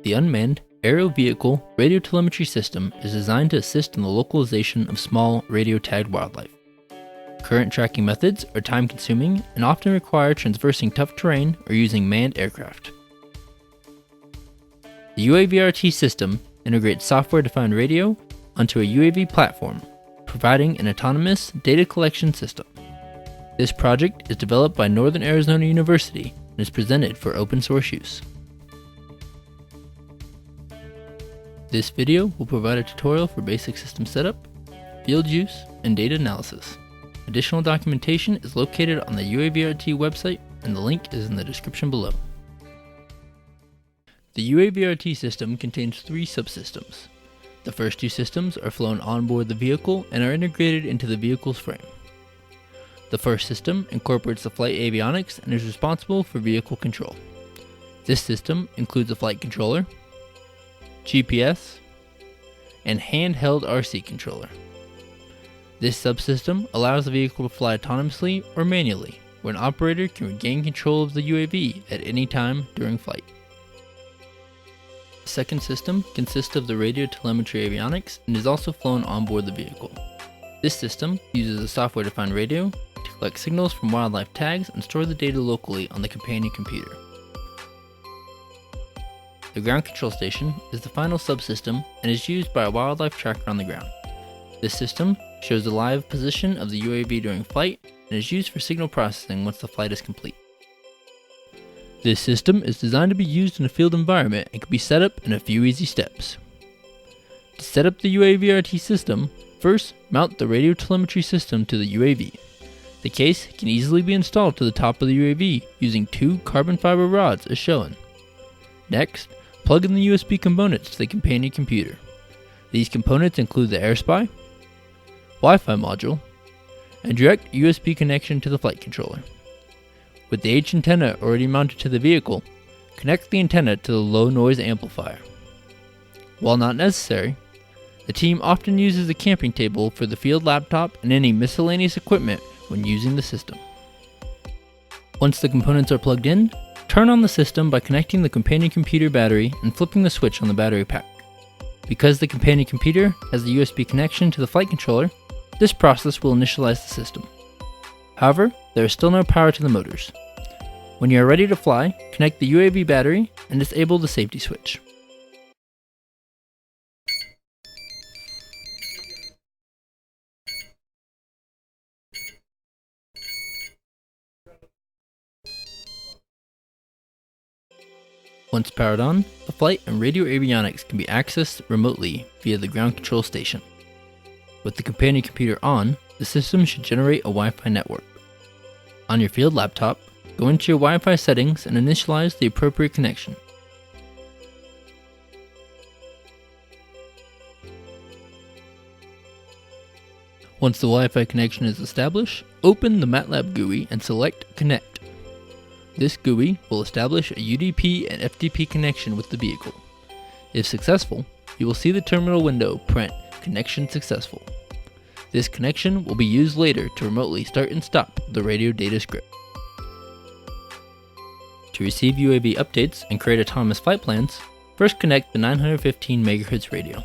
The unmanned aerial vehicle radio telemetry system is designed to assist in the localization of small radio-tagged wildlife. Current tracking methods are time-consuming and often require traversing tough terrain or using manned aircraft. The UAVRT system integrates software-defined radio onto a UAV platform, providing an autonomous data collection system. This project is developed by Northern Arizona University and is presented for open source use. This video will provide a tutorial for basic system setup, field use, and data analysis. Additional documentation is located on the UAVRT website, and the link is in the description below. The UAVRT system contains 3 subsystems. The first 2 systems are flown onboard the vehicle and are integrated into the vehicle's frame. The first system incorporates the flight avionics and is responsible for vehicle control. This system includes a flight controller, GPS, and handheld RC controller. This subsystem allows the vehicle to fly autonomously or manually, where an operator can regain control of the UAV at any time during flight. The second system consists of the radio telemetry avionics and is also flown onboard the vehicle. This system uses a software-defined radio to collect signals from wildlife tags and store the data locally on the companion computer. The ground control station is the final subsystem and is used by a wildlife tracker on the ground. This system shows the live position of the UAV during flight and is used for signal processing once the flight is complete. This system is designed to be used in a field environment and can be set up in a few easy steps. To set up the UAVRT system, first mount the radio telemetry system to the UAV. The case can easily be installed to the top of the UAV using 2 carbon fiber rods as shown. Next, plug in the USB components to the companion computer. These components include the AirSpy, Wi-Fi module, and direct USB connection to the flight controller. With the H antenna already mounted to the vehicle, connect the antenna to the low noise amplifier. While not necessary, the team often uses a camping table for the field laptop and any miscellaneous equipment when using the system. Once the components are plugged in, turn on the system by connecting the companion computer battery and flipping the switch on the battery pack. Because the companion computer has the USB connection to the flight controller, this process will initialize the system. However, there is still no power to the motors. When you are ready to fly, connect the UAV battery and disable the safety switch. Once powered on, the flight and radio avionics can be accessed remotely via the ground control station. With the companion computer on, the system should generate a Wi-Fi network. On your field laptop, go into your Wi-Fi settings and initialize the appropriate connection. Once the Wi-Fi connection is established, open the MATLAB GUI and select Connect. This GUI will establish a UDP and FTP connection with the vehicle. If successful, you will see the terminal window print "Connection Successful." This connection will be used later to remotely start and stop the radio data script. To receive UAV updates and create autonomous flight plans, first connect the 915 MHz radio.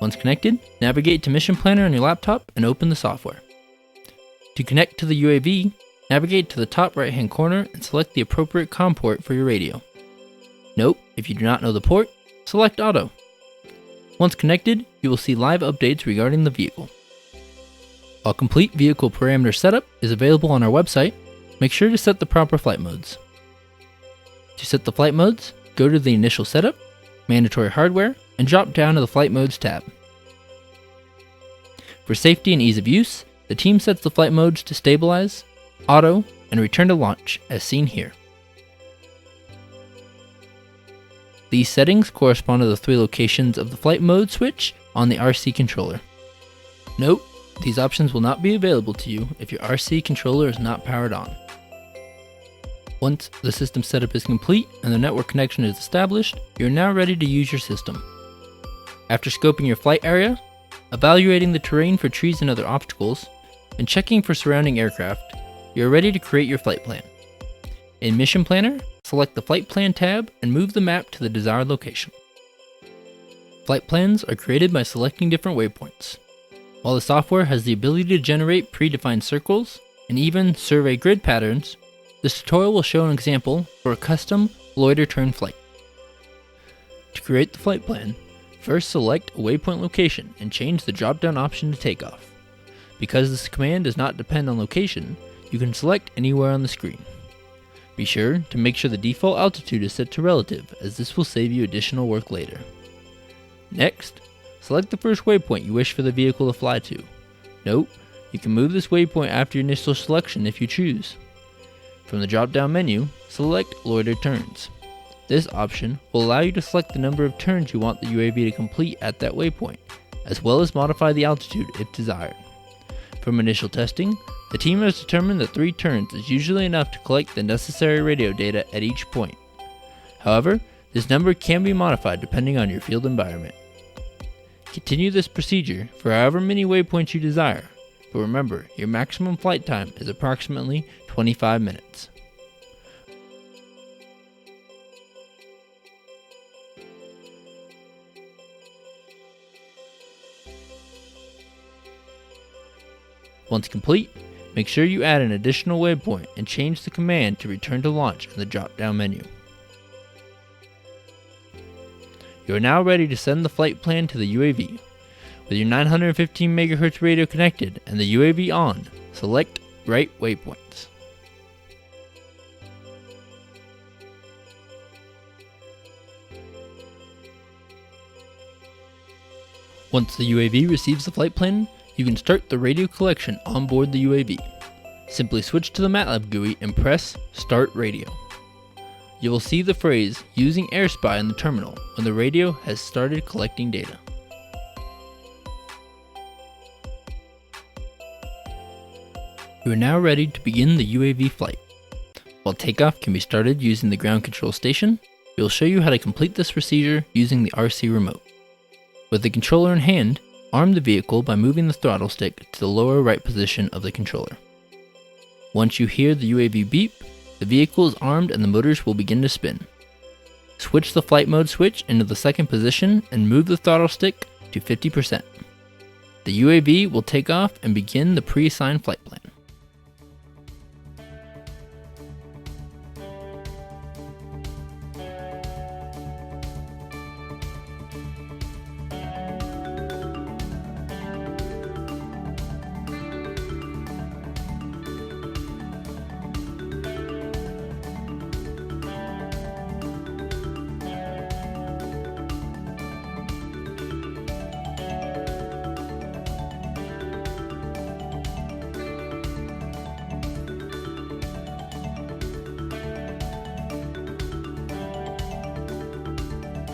Once connected, navigate to Mission Planner on your laptop and open the software. To connect to the UAV, navigate to the top right hand corner and select the appropriate COM port for your radio. Note, if you do not know the port, select Auto. Once connected, you will see live updates regarding the vehicle. A complete vehicle parameter setup is available on our website. Make sure to set the proper flight modes. To set the flight modes, go to the Initial Setup, Mandatory Hardware, and drop down to the Flight Modes tab. For safety and ease of use, the team sets the flight modes to Stabilize, Auto, and Return to Launch, as seen here. These settings correspond to the 3 locations of the flight mode switch on the RC controller. Note, these options will not be available to you if your RC controller is not powered on. Once the system setup is complete and the network connection is established, you are now ready to use your system. After scoping your flight area, evaluating the terrain for trees and other obstacles, and checking for surrounding aircraft, you are ready to create your flight plan. In Mission Planner, select the Flight Plan tab and move the map to the desired location. Flight plans are created by selecting different waypoints. While the software has the ability to generate predefined circles and even survey grid patterns, this tutorial will show an example for a custom loiter turn flight. To create the flight plan, first select a waypoint location and change the drop-down option to takeoff. Because this command does not depend on location, you can select anywhere on the screen. Be sure to make sure the default altitude is set to relative, as this will save you additional work later. Next, select the first waypoint you wish for the vehicle to fly to. Note, you can move this waypoint after your initial selection if you choose. From the drop-down menu, select Loiter Turns. This option will allow you to select the number of turns you want the UAV to complete at that waypoint, as well as modify the altitude if desired. From initial testing, the team has determined that 3 turns is usually enough to collect the necessary radio data at each point. However, this number can be modified depending on your field environment. Continue this procedure for however many waypoints you desire, but remember, your maximum flight time is approximately 25 minutes. Once complete, make sure you add an additional waypoint and change the command to return to launch in the drop-down menu. You are now ready to send the flight plan to the UAV. With your 915 MHz radio connected and the UAV on, select Write Waypoints. Once the UAV receives the flight plan, you can start the radio collection on board the UAV. Simply switch to the MATLAB GUI and press Start Radio. You will see the phrase Using AirSpy in the terminal when the radio has started collecting data. You are now ready to begin the UAV flight. While takeoff can be started using the ground control station, we will show you how to complete this procedure using the RC remote. With the controller in hand, arm the vehicle by moving the throttle stick to the lower right position of the controller. Once you hear the UAV beep, the vehicle is armed and the motors will begin to spin. Switch the flight mode switch into the second position and move the throttle stick to 50%. The UAV will take off and begin the pre-assigned flight plan.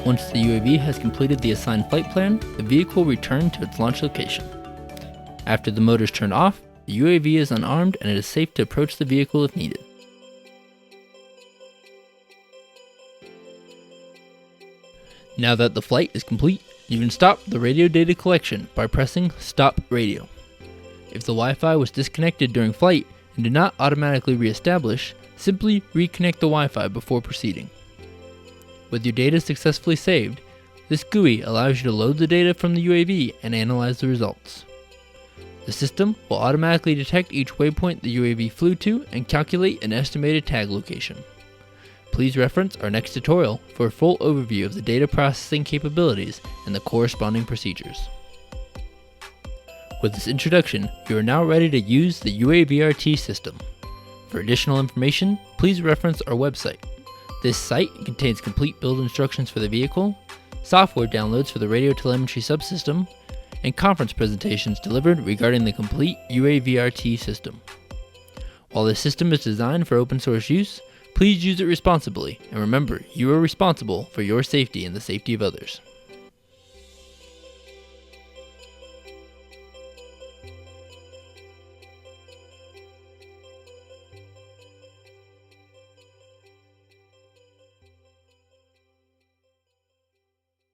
Once the UAV has completed the assigned flight plan, the vehicle will return to its launch location. After the motors turn off, the UAV is unarmed and it is safe to approach the vehicle if needed. Now that the flight is complete, you can stop the radio data collection by pressing Stop Radio. If the Wi-Fi was disconnected during flight and did not automatically re-establish, simply reconnect the Wi-Fi before proceeding. With your data successfully saved, this GUI allows you to load the data from the UAV and analyze the results. The system will automatically detect each waypoint the UAV flew to and calculate an estimated tag location. Please reference our next tutorial for a full overview of the data processing capabilities and the corresponding procedures. With this introduction, you are now ready to use the UAVRT system. For additional information, please reference our website. This site contains complete build instructions for the vehicle, software downloads for the radio telemetry subsystem, and conference presentations delivered regarding the complete UAVRT system. While this system is designed for open source use, please use it responsibly, and remember, you are responsible for your safety and the safety of others.